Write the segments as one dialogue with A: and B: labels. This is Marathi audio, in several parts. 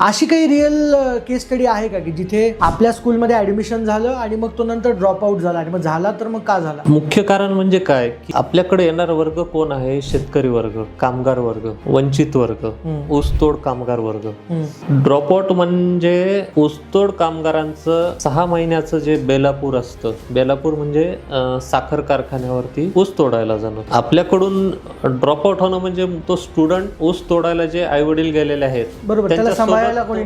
A: अशी काही रिअल केस स्टडी आहे का की जिथे आपल्या स्कूलमध्ये ऍडमिशन झालं आणि मग तो नंतर ड्रॉप आउट झाला, आणि मग झाला तर मग का झाला?
B: मुख्य कारण म्हणजे काय की आपल्याकडे येणारा वर्ग कोण आहे? शेतकरी वर्ग, कामगार वर्ग, वंचित वर्ग, ऊसतोड कामगार वर्ग. ड्रॉपआउट म्हणजे ऊसतोड कामगारांचं 6 महिन्याचं जे बेलापूर असतं, बेलापूर म्हणजे साखर कारखान्यावरती ऊस तोडायला जाणं. आपल्याकडून ड्रॉपआउट होणं म्हणजे तो स्टुडंट ऊस तोडायला जे आई वडील गेलेले आहेत,
A: बरोबर, त्याला सांभाळायला कोणी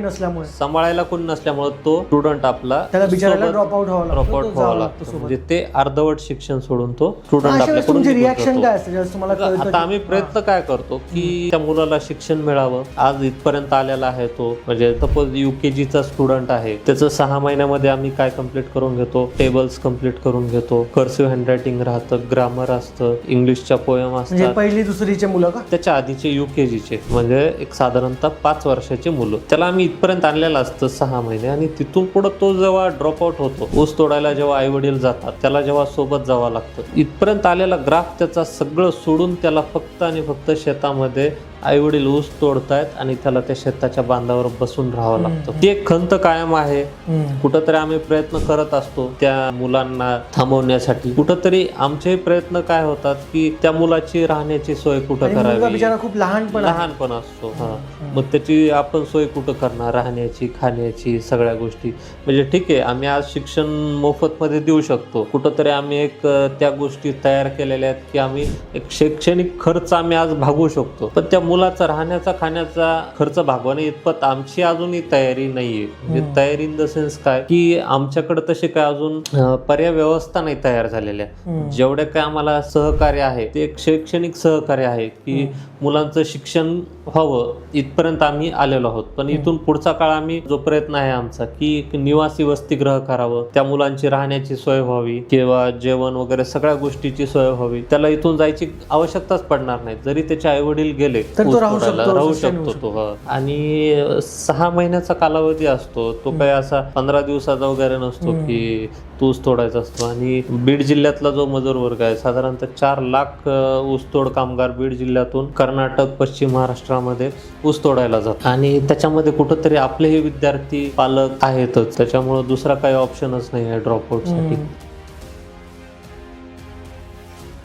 A: नसल्यामुळे
B: तो स्टुडंट आपला
A: त्याला बिचारायला ड्रॉपआउट व्हावं लागतं.
B: म्हणजे ते अर्धवट शिक्षण सोडून तो स्टुडंट आपल्याकडून
A: रिॲक्शन काय असते तुम्हाला कळतं?
B: आता आम्ही प्रयत्न काय करतो की त्या मुलाला शिक्षण मिळावं. आज इथपर्यंत आलेला आहे तो, म्हणजे सपोज UKGचा स्टुडंट आहे, त्याचं 6 महिन्यामध्ये आम्ही काय कम्प्लीट करून घेतो? टेबल्स कम्प्लीट करून घेतो, कर्सिव्ह हँडरायटिंग राहतं, ग्रामर असतं, इंग्लिशच्या पोएम असतात.
A: पहिली दुसरीचे मुलं का?
B: त्याच्या आधीचे UKGचे म्हणजे एक साधारणतः 5 वर्षाचे मुलं, त्याला आम्ही इथपर्यंत आणलेलं असतं 6 महिने. आणि तिथून पुढे तो जेव्हा ड्रॉपआउट होतो, ऊस तोडायला जेव्हा आई वडील जातात, त्याला जेव्हा सोबत जावं लागतं, इथपर्यंत आलेला ग्राफ त्याचा सगळं सोडून त्याला फक्त आणि फक्त शेतामध्ये आई वडील ऊस तोडतायत आणि त्याला त्या शेताच्या बांधावर बसून राहावं लागतं. ती एक खंत कायम आहे. कुठंतरी आम्ही प्रयत्न करत असतो त्या मुलांना थांबवण्यासाठी. कुठंतरी आमचे प्रयत्न काय होतात की त्या मुलाची राहण्याची सोय कुठं करावी.
A: बिचारा खूप
B: लहानपण असतो, मग त्याची आपण सोय कुठं करणार, राहण्याची, खाण्याची, सगळ्या गोष्टी. म्हणजे ठीक आहे, आम्ही आज शिक्षण मोफत मध्ये देऊ शकतो. कुठंतरी आम्ही एक त्या गोष्टी तयार केलेल्या आहेत की आम्ही एक शैक्षणिक खर्च आम्ही आज भागवू शकतो, पण त्या मुलाचा राहण्याचा, खाण्याचा खर्च भागवणे इतपत आमची अजूनही तयारी नाहीये. म्हणजे तयारी इन द सेन्स काय की आमच्याकडे तसे काय अजून पर्याय व्यवस्था नाही तयार झालेल्या. जेवढे काय आम्हाला सहकार्य आहे ते एक शैक्षणिक सहकार्य आहे की मुलांचं शिक्षण व्हावं, इथपर्यंत आम्ही आलेलो आहोत. पण इथून पुढचा काळ आम्ही जो प्रयत्न आहे आमचा की एक निवासी वसतिगृह करावं, त्या मुलांची राहण्याची सोय व्हावी किंवा जेवण वगैरे सगळ्या गोष्टीची सोय व्हावी. त्याला इथून जायची आवश्यकताच पडणार नाही. जरी त्याचे आई वडील गेले
A: तर तो राहू
B: शकतो तो. आणि 6 महिन्याचा कालावधी असतो तो, काही असा 15 दिवसाचा वगैरे नसतो की ऊस तोडायचा असतो. आणि बीड जिल्ह्यातला जो मजूर वर्ग आहे, साधारणतः 4 लाख ऊसतोड कामगार बीड जिल्ह्यातून कर्नाटक, पश्चिम महाराष्ट्रामध्ये ऊस तोडायला जातात. आणि त्याच्यामध्ये कुठंतरी आपलेही विद्यार्थी पालक आहेतच, त्याच्यामुळे दुसरा काही ऑप्शनच नाही आहे ड्रॉपआउटसाठी.